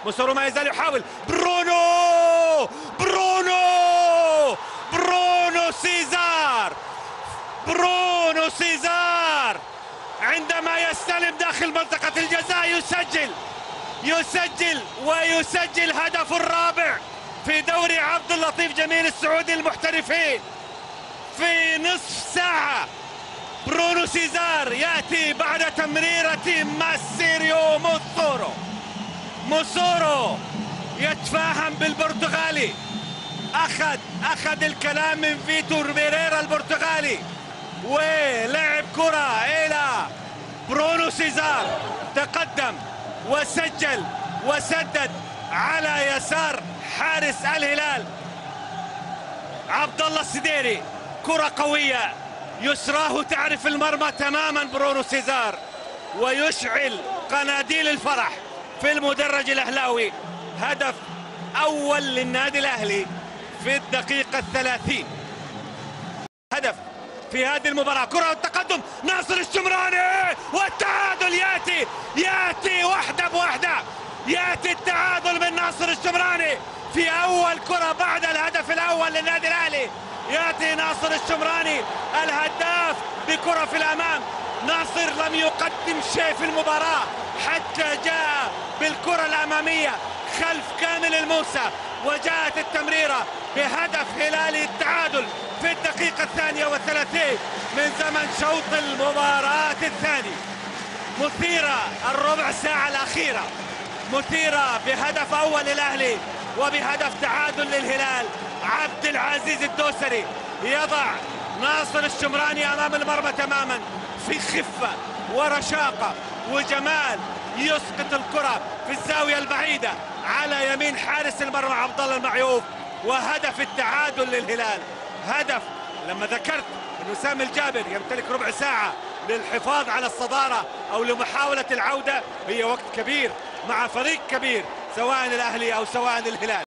موسورو ما يزال يحاول. برونو سيزار، برونو سيزار عندما يستلم داخل منطقة الجزاء يسجل ويسجل هدف الرابع في دوري عبد اللطيف جميل السعودي المحترفين في نصف ساعة. برونو سيزار يأتي بعد تمريرة ماسيريو موسورو يتفاهم بالبرتغالي، أخذ الكلام من فيتور بيريرا البرتغالي ولعب كرة إلى برونو سيزار، تقدم وسجل وسدد على يسار حارس الهلال عبد الله السديري. كرة قوية يسراه تعرف المرمى تماما برونو سيزار، ويشعل قناديل الفرح في المدرج الأهلاوي. هدف أول للنادي الأهلي في الدقيقة 30. هدف في هذه المباراة. كرة التقدم ناصر الشمراني والتعادل يأتي واحدة بواحدة. يأتي التعادل من ناصر الشمراني في أول كرة بعد الهدف الأول للنادي الأهلي. يأتي ناصر الشمراني الهداف بكرة في الأمام. ناصر لم يقدم شيء في المباراة حتى جاء بالكرة الأمامية خلف كامل الموسى، وجاءت التمريرة بهدف هلالي التعادل في الدقيقة 32 من زمن شوط المباراة الثاني. مثيرة الربع ساعة الأخيرة، مثيرة بهدف أول للأهلي وبهدف تعادل للهلال. عبد العزيز الدوسري يضع ناصر الشمراني أمام المرمى تماما في خفة ورشاقة وجمال، يسقط الكرة في الزاوية البعيدة على يمين حارس المرمى عبد الله المعيوف، وهدف التعادل للهلال. هدف لما ذكرت أن وسام الجابر يمتلك ربع ساعة للحفاظ على الصدارة أو لمحاولة العودة، هي وقت كبير مع فريق كبير سواء الأهلي أو سواء الهلال.